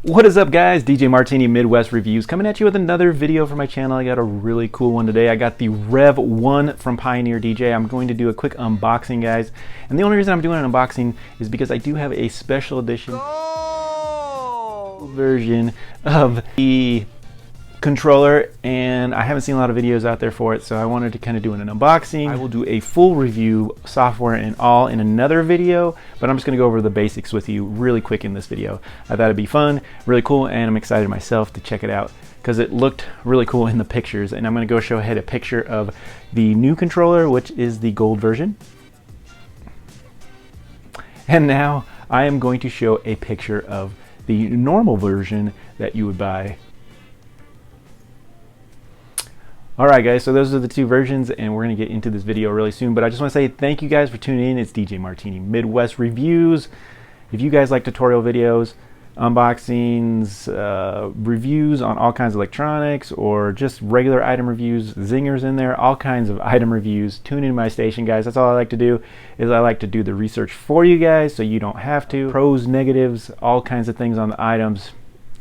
What is up, guys? DJ Martini Midwest Reviews coming at you with another video for my channel. I got a really cool one today. I got the Rev-1 from Pioneer DJ. I'm going to do a quick unboxing, guys. And the only reason I'm doing an unboxing is because I do have a special edition version of the controller, and I haven't seen a lot of videos out there for it, so I wanted to kind of do an unboxing. I will do a full review, software and all, in another video, but I'm just going to go over the basics with you really quick in this video. I thought it'd be fun, really cool, and I'm excited myself to check it out because it looked really cool in the pictures. And I'm going to go show ahead a picture of the new controller, which is the gold version. And now I am going to show a picture of the normal version that you would buy. Alright guys, so those are the two versions, and we're going to get into this video really soon, but I just want to say thank you guys for tuning in. It's DJ Martini Midwest Reviews. If you guys like tutorial videos, unboxings, reviews on all kinds of electronics, or just regular item reviews, zingers in there, all kinds of item reviews, tune in my station, guys. That's all I like to do, is I like to do the research for you guys so you don't have to. Pros, negatives, all kinds of things on the items.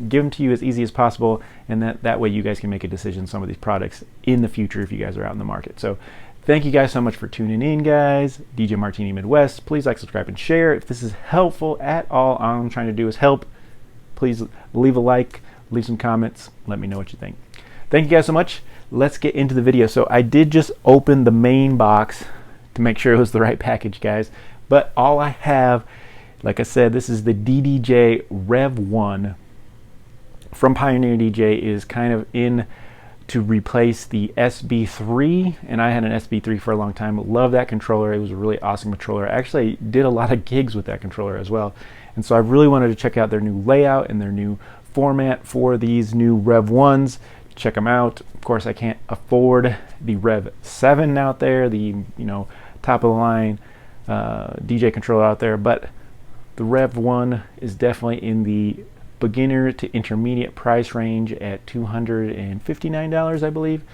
Give them to you as easy as possible, and that way you guys can make a decision on some of these products in the future if you guys are out in the market. So thank you guys so much for tuning in, guys. DJ Martini Midwest. Please like, subscribe, and share if this is helpful at all. All I'm trying to do is help. Please leave a like, leave some comments, let me know what you think. Thank you guys so much. Let's get into the video. So I did just open the main box to make sure it was the right package, guys, but all I have, like I said, this is the DDJ Rev-1 from Pioneer DJ, is kind of in to replace the SB3, and I had an SB3 for a long time. Love that controller. It was a really awesome controller. I actually did a lot of gigs with that controller as well, and so I really wanted to check out their new layout and their new format for these new Rev-1s. Check them out. Of course, I can't afford the Rev-7 out there, the top of the line DJ controller out there, but the Rev-1 is definitely in the beginner to intermediate price range at $259, I believe.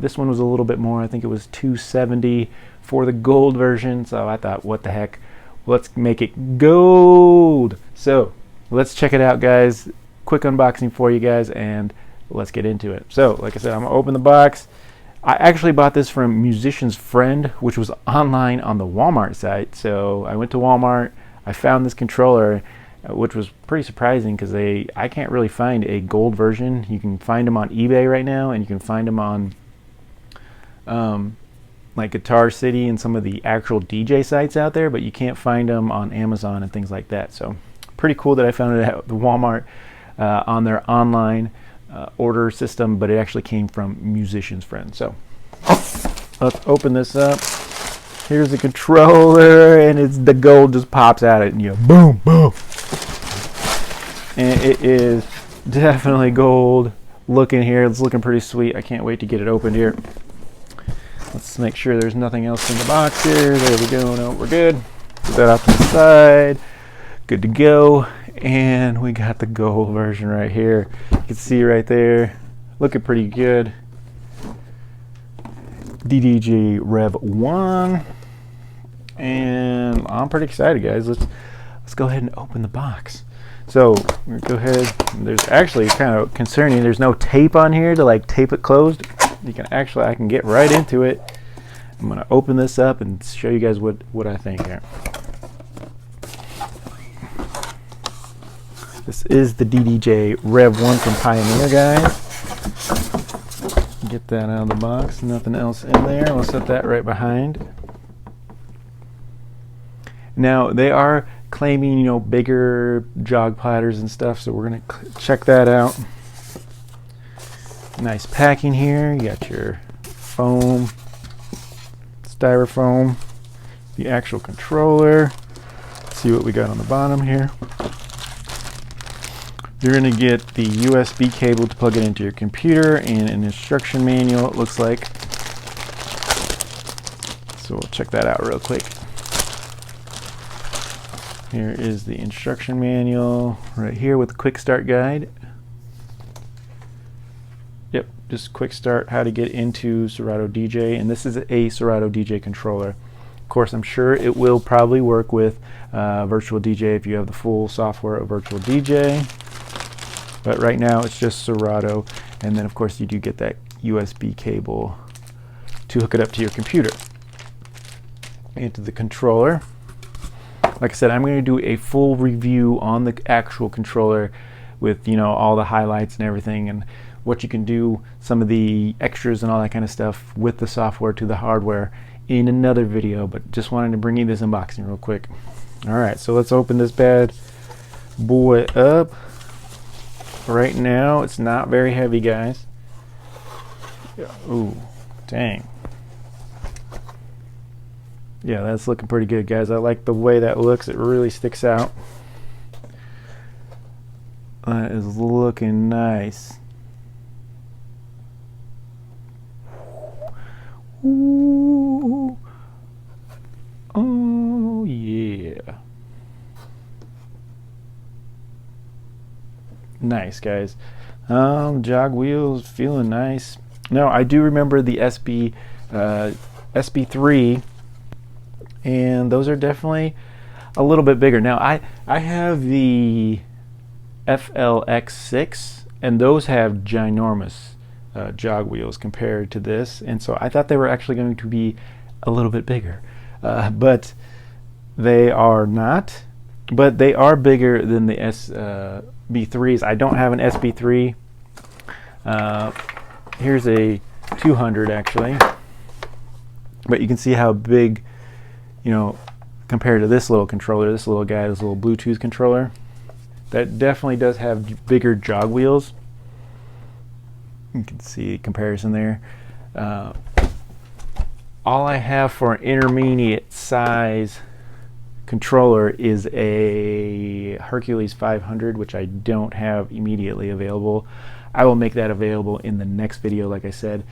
This one was a little bit more. I think it was $270 for the gold version, so I thought, what the heck, let's make it gold. So let's check it out, guys. Quick unboxing for you guys, and let's get into it. So like I said, I'm gonna open the box. I actually bought this from Musician's Friend, which was online on the Walmart site. So I went to Walmart, I found this controller, which was pretty surprising because I can't really find a gold version. You can find them on eBay right now, and you can find them on like Guitar City and some of the actual DJ sites out there, but you can't find them on Amazon and things like that. So pretty cool that I found it at the Walmart on their online order system, but it actually came from Musician's Friend. So let's open this up. Here's the controller, and it's the gold just pops out at you. Boom, boom. And it is definitely gold looking here. It's looking pretty sweet. I can't wait to get it opened here. Let's make sure there's nothing else in the box here. There we go. No, we're good. Put that off to the side. Good to go. And we got the gold version right here. You can see right there. Looking pretty good. DDJ Rev-1. And I'm pretty excited, guys. Let's go ahead and open the box. So we're gonna go ahead. There's actually kind of concerning. There's no tape on here to like tape it closed. You can actually, I can get right into it. I'm gonna open this up and show you guys what I think here. This is the DDJ Rev-1 from Pioneer, guys. Get that out of the box. Nothing else in there. We'll set that right behind. Now they are claiming, bigger jog platters and stuff, so we're gonna check that out. Nice packing here. You got your foam, styrofoam, the actual controller. Let's see what we got on the bottom here. You're gonna get the USB cable to plug it into your computer and an instruction manual, it looks like. So we'll check that out real quick. Here is the instruction manual right here with the quick start guide. Yep, just quick start, how to get into Serato DJ, and this is a Serato DJ controller. Of course, I'm sure it will probably work with Virtual DJ if you have the full software of Virtual DJ. but right now it's just Serato, and then of course you do get that USB cable to hook it up to your computer. Into the controller. Like I said, I'm going to do a full review on the actual controller with, you know, all the highlights and everything, and what you can do, some of the extras and all that kind of stuff with the software to the hardware in another video, but just wanted to bring you this unboxing real quick. Alright, so let's open this bad boy up. Right now, it's not very heavy, guys. Ooh, dang. Yeah, that's looking pretty good, guys. I like the way that looks. It really sticks out. That is looking nice. Ooh. Oh, yeah. Nice, guys. Jog wheels, feeling nice. Now, I do remember the SB3, and those are definitely a little bit bigger. Now, I have the FLX6, and those have ginormous jog wheels compared to this, and so I thought they were actually going to be a little bit bigger, but they are not. But they are bigger than the SB3s. I don't have an SB3. Here's a 200 actually, but you can see how big, you know, compared to this little controller, this little guy, this little Bluetooth controller, that definitely does have bigger jog wheels. You can see a comparison there. All I have for an intermediate size controller is a Hercules 500, which I don't have immediately available. I will make that available in the next video. Like I said,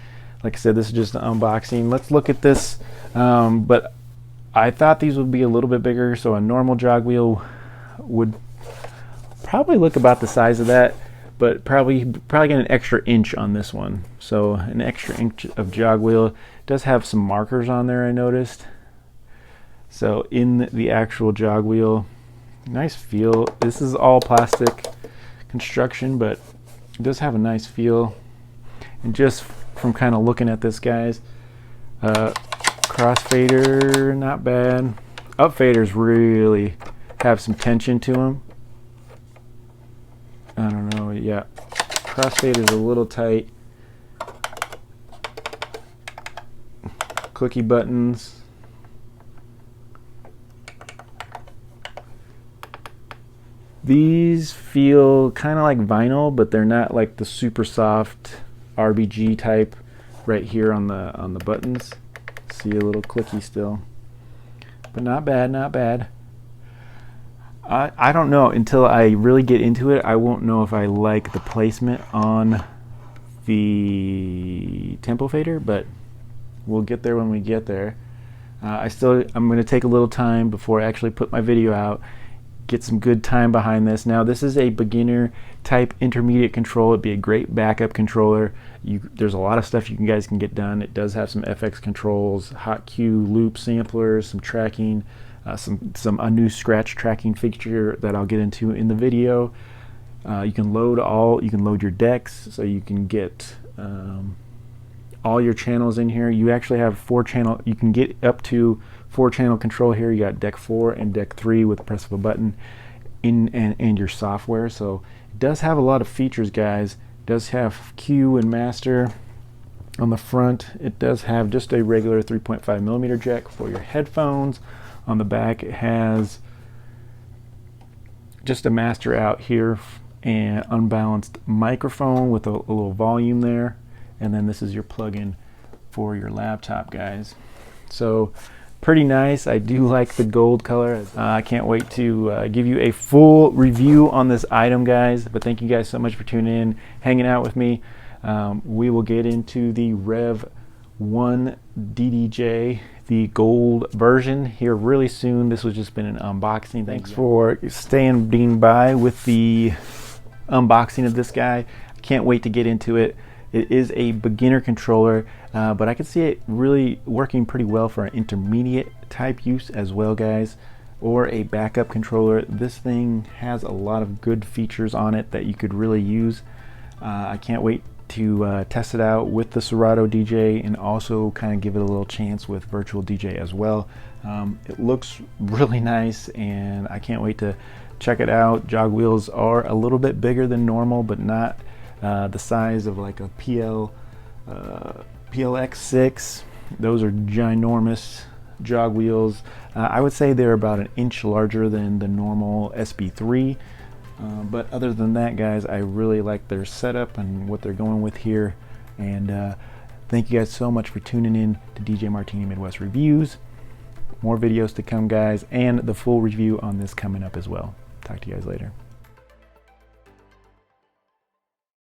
this is just an unboxing. Let's look at this. But I thought these would be a little bit bigger, so a normal jog wheel would probably look about the size of that, but probably get an extra inch on this one. So an extra inch of jog wheel. It does have some markers on there, I noticed. So in the actual jog wheel, nice feel. This is all plastic construction, but it does have a nice feel. And just from kind of looking at this, guys, crossfader, not bad. Upfaders really have some tension to them. I don't know, yeah. Crossfader's a little tight. Clicky buttons. These feel kind of like vinyl, but they're not like the super soft RBG type right here on the buttons. See a little clicky still, but not bad, not bad. I don't know, until I really get into it, I won't know if I like the placement on the tempo fader, but we'll get there when we get there. I'm going to take a little time before I actually put my video out, get some good time behind this. Now, this is a beginner type intermediate control. It'd be a great backup controller. There's a lot of stuff you guys can get done. It does have some FX controls, hot cue loop samplers, some tracking, a new scratch tracking feature that I'll get into in the video. You can load your decks, so you can get all your channels in here. You actually have 4 channel. You can get up to 4 channel control here. You got deck 4 and deck 3 with the press of a button and your software. So it does have a lot of features, guys. It does have cue and master on the front. It does have just a regular 3.5mm jack for your headphones. On the back, it has just a master out here and unbalanced microphone with a little volume there, and then this is your plug-in for your laptop, guys. So pretty nice. I do like the gold color. I can't wait to give you a full review on this item, guys. But thank you guys so much for tuning in, hanging out with me. We will get into the Rev-1 DDJ, the gold version, here really soon. This has just been an unboxing. Thanks for staying by with the unboxing of this guy. I can't wait to get into it. It is a beginner controller, but I can see it really working pretty well for an intermediate type use as well, guys. or a backup controller. This thing has a lot of good features on it that you could really use. I can't wait to test it out with the Serato DJ and also kind of give it a little chance with Virtual DJ as well. It looks really nice and I can't wait to check it out. Jog wheels are a little bit bigger than normal, but not the size of like a PLX6. Those are ginormous jog wheels. I would say they're about an inch larger than the normal SB3. But other than that, guys, I really like their setup and what they're going with here. And thank you guys so much for tuning in to DJ Martini Midwest Reviews. More videos to come, guys, and the full review on this coming up as well. Talk to you guys later.